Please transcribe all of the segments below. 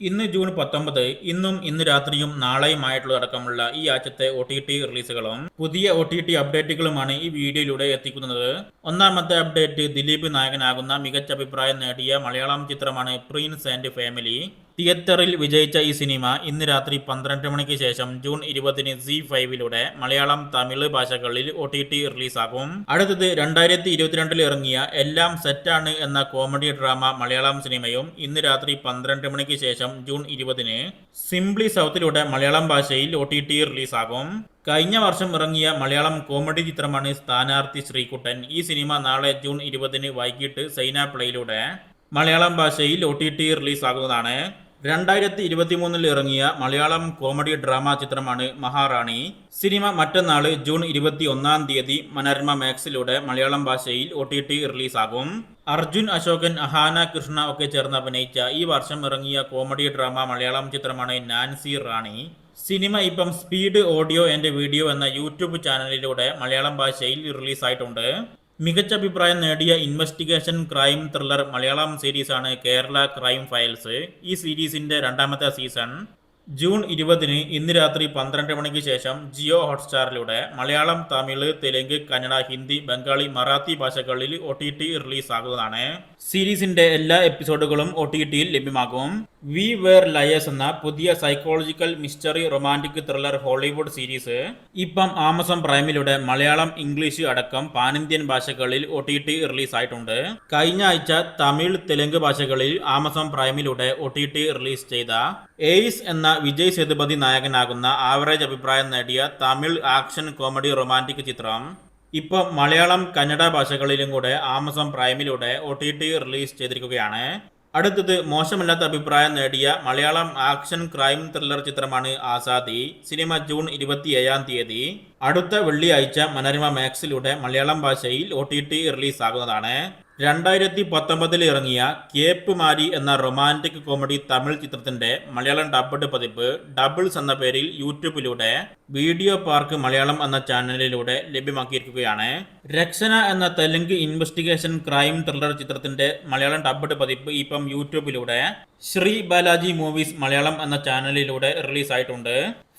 ഇന്ന് ജൂൺ 19 ഇന്ന് രാത്രിയും നാളെയുമായിട്ടുള്ളതടക്കമുള്ള ഈ ആഴ്ചത്തെ OTT റിലീസുകളും പുതിയ OTT അപ്ഡേറ്റുകളുമാണ് ഈ വീഡിയോയിലൂടെ എത്തിക്കുന്നത്. ഒന്നാമത്തെ അപ്ഡേറ്റ് ദിലീപ് നായകനാകുന്ന മികച്ച അഭിപ്രായം നേടിയ മലയാളം ചിത്രമാണ് പ്രിൻസ് ആൻഡ് ഫാമിലി. തിയേറ്ററിൽ വിജയിച്ച ഈ സിനിമ ഇന്ന് രാത്രി 12 മണിക്ക് ശേഷം ജൂൺ 20-ന് ZEE5 മലയാളം, തമിഴ് ഭാഷകളിൽ OTT റിലീസാകും. അടുത്തത് 2022 ഇറങ്ങിയ എല്ലാം സെറ്റാണ് എന്ന കോമഡി ഡ്രാമ മലയാളം സിനിമയും ഇന്ന് രാത്രി 12 മണിക്ക് ശേഷം ജൂൺ 20-ന് സിംപ്ലി സൗത്തിലൂടെ മലയാളം ഭാഷയിൽ OTT റിലീസാകും. കഴിഞ്ഞ വർഷം ഇറങ്ങിയ മലയാളം കോമഡി ചിത്രമാണ് സ്ഥാനാർത്ഥി ശ്രീകുട്ടൻ. ഈ സിനിമ നാളെ ജൂൺ 20-ന് വൈകിട്ട് സൈന പ്ലേയിലൂടെ മലയാളം ഭാഷയിൽ OTT റിലീസാകുന്നതാണ്. 2023 ഇറങ്ങിയ മലയാളം കോമഡി ഡ്രാമ ചിത്രമാണ് മഹാറാണി. സിനിമ മറ്റന്നാൾ ജൂൺ 21 മനോരമ മാക്സിലൂടെ മലയാളം ഭാഷയിൽ OTT റിലീസാകും. അർജുൻ അശോകൻ, അഹാന കൃഷ്ണ ഒക്കെ ചേർന്ന് അഭിനയിച്ച ഈ വർഷം ഇറങ്ങിയ കോമഡി ഡ്രാമ മലയാളം ചിത്രമാണ് നാൻസി റാണി. സിനിമ ഇപ്പം സ്പീഡ് ഓഡിയോ ആൻഡ് വീഡിയോ എന്ന യൂട്യൂബ് ചാനലിലൂടെ മലയാളം ഭാഷയിൽ റിലീസായിട്ടുണ്ട്. മികച്ച അഭിപ്രായം നേടിയ ഇൻവെസ്റ്റിഗേഷൻ ക്രൈം ത്രില്ലർ മലയാളം സീരീസാണ് കേരള ക്രൈം ഫയൽസ്. ഈ സീരീസിന്റെ രണ്ടാമത്തെ സീസൺ ജൂൺ 20-ന് ഇന്ന് രാത്രി 12 മണിക്ക് ശേഷം ജിയോ ഹോട്ട്സ്റ്റാറിലൂടെ മലയാളം, തമിഴ്, തെലുങ്ക്, കന്നഡ, ഹിന്ദി, ബംഗാളി, മറാത്തി ഭാഷകളിൽ OTT റിലീസാകുന്നതാണ്. സീരീസിന്റെ എല്ലാ എപ്പിസോഡുകളും OTTയിൽ ലഭ്യമാകും. വി വേർ ലയേഴ്സ് എന്ന പുതിയ psychological mystery romantic thriller Hollywood series ഇപ്പം ആമസോൺ പ്രൈമിലൂടെ മലയാളം, ഇംഗ്ലീഷ് അടക്കം പാനിന്ത്യൻ ഭാഷകളിൽ OTT റിലീസായിട്ടുണ്ട്. കഴിഞ്ഞ ആഴ്ച തമിഴ്, തെലുങ്ക് ഭാഷകളിൽ ആമസോൺ പ്രൈമിലൂടെ OTT റിലീസ് ചെയ്ത എയ്സ് എന്ന വിജയ് സേതുപതി നായകനാകുന്ന ആവറേജ് അഭിപ്രായം നേടിയ തമിഴ് ആക്ഷൻ കോമഡി റൊമാൻറ്റിക് ചിത്രം ഇപ്പോൾ മലയാളം, കന്നഡ ഭാഷകളിലും കൂടെ ആമസോൺ പ്രൈമിലൂടെ OTT റിലീസ് ചെയ്തിരിക്കുകയാണ്. അടുത്തത് മോശമല്ലാത്ത അഭിപ്രായം നേടിയ മലയാളം ആക്ഷൻ ക്രൈം ത്രില്ലർ ചിത്രമാണ് ആസാദി. സിനിമ ജൂൺ 27 അടുത്ത വെള്ളിയാഴ്ച മനോരമ മാക്സിലൂടെ മലയാളം ഭാഷയിൽ OTT റിലീസാകുന്നതാണ്. 2019 ഇറങ്ങിയ കേപ്പ് മാരി എന്ന റൊമാൻറ്റിക് കോമഡി തമിഴ് ചിത്രത്തിന്റെ മലയാളം ഡബ്ഡ് പതിപ്പ് ഡബിൾസ് എന്ന പേരിൽ യൂട്യൂബിലൂടെ വീഡിയോ പാർക്ക് മലയാളം എന്ന ചാനലിലൂടെ ലഭ്യമാക്കിയിരിക്കുകയാണ്. രക്ഷന എന്ന തെലുങ്ക് ഇൻവെസ്റ്റിഗേഷൻ ക്രൈം ത്രില്ലർ ചിത്രത്തിന്റെ മലയാളം ഡബ്ഡ് പതിപ്പ് ഇപ്പം യൂട്യൂബിലൂടെ ശ്രീ ബാലാജി മൂവീസ് മലയാളം എന്ന ചാനലിലൂടെ റിലീസായിട്ടുണ്ട്.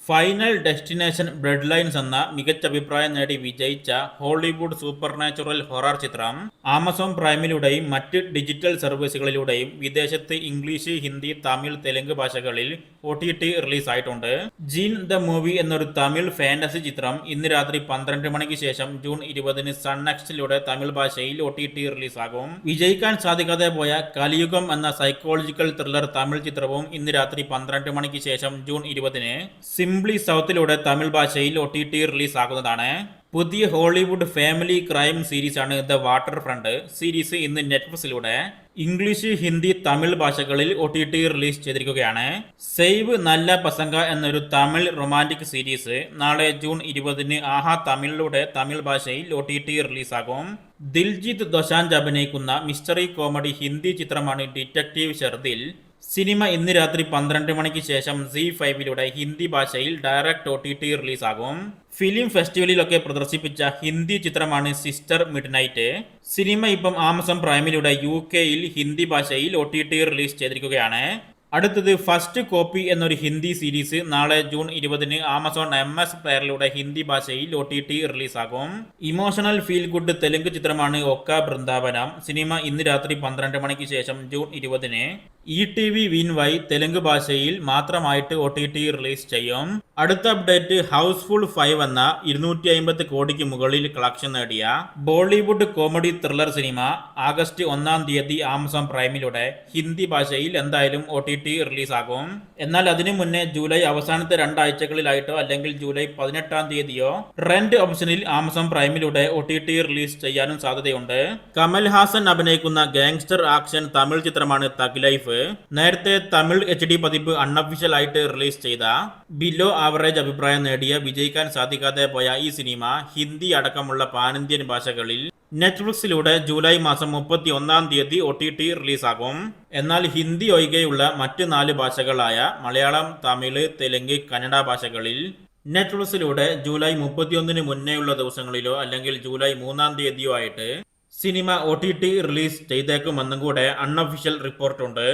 ഫൈനൽ ഡെസ്റ്റിനേഷൻ ബ്ലഡ് ലൈൻസ് എന്ന മികച്ച അഭിപ്രായം നേടി വിജയിച്ച ഹോളിവുഡ് സൂപ്പർനാച്ചുറൽ ഹൊറർ ചിത്രം ആമസോൺ പ്രൈമിലൂടെയും മറ്റ് ഡിജിറ്റൽ സർവീസുകളിലൂടെയും വിദേശത്ത് ഇംഗ്ലീഷ്, ഹിന്ദി, തമിഴ്, തെലുങ്ക് ഭാഷകളിൽ OTT റിലീസായിട്ടുണ്ട്. ജീൻ ദ മൂവി എന്നൊരു തമിഴ് ഫാന്റസി ചിത്രം ഇന്ന് രാത്രി 12 മണിക്ക് ശേഷം ജൂൺ 20-ന് സൺ നെക്സ്റ്റിലൂടെ തമിഴ് ഭാഷയിൽ OTT റിലീസാകും. വിജയിക്കാൻ സാധിക്കാതെ പോയ കലിയുഗം എന്ന സൈക്കോളജിക്കൽ ത്രില്ലർ തമിഴ് ചിത്രവും ഇന്ന് രാത്രി 12 മണിക്ക് ശേഷം ജൂൺ 20-ന് സിംപ്ലി സൗത്തിലൂടെ തമിഴ് ഭാഷയിൽ OTT റിലീസാകുന്നതാണ്. പുതിയ ഹോളിവുഡ് ഫാമിലി ക്രൈം സീരീസാണ് ദ വാട്ടർ ഫ്രണ്ട്. സീരീസ് ഇന്ന് നെറ്റ്ഫ്ലിക്സിലൂടെ ഇംഗ്ലീഷ്, ഹിന്ദി, തമിഴ് ഭാഷകളിൽ OTT റിലീസ് ചെയ്തിരിക്കുകയാണ്. സേവ് നല്ല പസംഗ എന്നൊരു തമിഴ് റൊമാൻറ്റിക് സീരീസ് നാളെ ജൂൺ 20-ന് ആഹാ തമിഴിലൂടെ തമിഴ് ഭാഷയിൽ OTT റിലീസാകും. ദിൽജിത്ത് ദൊസാഞ്ച് അഭിനയിക്കുന്ന മിസ്റ്ററി കോമഡി ഹിന്ദി ചിത്രമാണ് ഡിറ്റക്റ്റീവ് ഷെർദിൽ. സിനിമ ഇന്ന് രാത്രി 12 മണിക്ക് ശേഷം ZEE5 ഹിന്ദി ഭാഷയിൽ ഡയറക്റ്റ് OTT റിലീസാകും. ഫിലിം ഫെസ്റ്റിവലിലൊക്കെ പ്രദർശിപ്പിച്ച ഹിന്ദി ചിത്രമാണ് സിസ്റ്റർ മിഡ്നൈറ്റ്. സിനിമ ഇപ്പം ആമസോൺ പ്രൈമിലൂടെ UK-യിൽ ഹിന്ദി ഭാഷയിൽ OTT റിലീസ് ചെയ്തിരിക്കുകയാണ്. അടുത്തത് ഫസ്റ്റ് കോപ്പി എന്നൊരു ഹിന്ദി സീരീസ് നാളെ ജൂൺ 20-ന് ആമസോൺ MS പ്ലെയറിലൂടെ ഹിന്ദി ഭാഷയിൽ OTT റിലീസാകും. ഇമോഷണൽ ഫീൽ ഗുഡ് തെലുങ്ക് ചിത്രമാണ് ഒക്ക ബൃന്ദാവനം. സിനിമ ഇന്ന് രാത്രി 12 മണിക്ക് ശേഷം ജൂൺ 20-ന് ETV വിൻവൈ തെലുങ്ക് ഭാഷയിൽ മാത്രമായിട്ട് OTT റിലീസ് ചെയ്യും. അടുത്ത അപ്ഡേറ്റ് ഹൗസ്ഫുൾ 5 എന്ന 250 കോടിക്ക് മുകളിൽ കളക്ഷൻ നേടിയ Bollywood comedy thriller cinema August 1 Amazon പ്രൈമിലൂടെ ഹിന്ദി ഭാഷയിൽ എന്തായാലും OTT റിലീസാകും. എന്നാൽ അതിനു മുന്നേ ജൂലൈ അവസാനത്തെ 2 ആഴ്ചകളിലായിട്ടോ അല്ലെങ്കിൽ ജൂലൈ 18 റെന്റ് ഓപ്ഷനിൽ ആമസോൺ പ്രൈമിലൂടെ OTT റിലീസ് ചെയ്യാനും സാധ്യതയുണ്ട്. കമൽ ഹാസൻ അഭിനയിക്കുന്ന ഗാങ്സ്റ്റർ ആക്ഷൻ തമിഴ് ചിത്രമാണ് തഗ് ലൈഫ്. നേരത്തെ തമിഴ് HD പതിപ്പ് അൺഒഫീഷ്യൽ ആയിട്ട് റിലീസ് ചെയ്ത ബിലോ ആവറേജ് അഭിപ്രായം നേടിയ വിജയിക്കാൻ സാധിക്കാതെ പോയ ഈ സിനിമ ഹിന്ദി അടക്കമുള്ള പാനിന്ത്യൻ ഭാഷകളിൽ നെറ്റ്ഫ്ലിക്സിലൂടെ ജൂലൈ മാസം 31 OTT റിലീസാകും. എന്നാൽ ഹിന്ദി ഒഴികെയുള്ള മറ്റ് 4 ഭാഷകളായ മലയാളം, തമിഴ്, തെലുങ്ക്, കന്നഡ ഭാഷകളിൽ നെറ്റ്ഫ്ലിക്സിലൂടെ ജൂലൈ 31-ന് മുന്നേയുള്ള ദിവസങ്ങളിലോ അല്ലെങ്കിൽ ജൂലൈ 3 ആയിട്ട് സിനിമ OTT റിലീസ് ചെയ്തേക്കുമെന്നും കൂടെ അൺഒഫീഷ്യൽ റിപ്പോർട്ടുണ്ട്.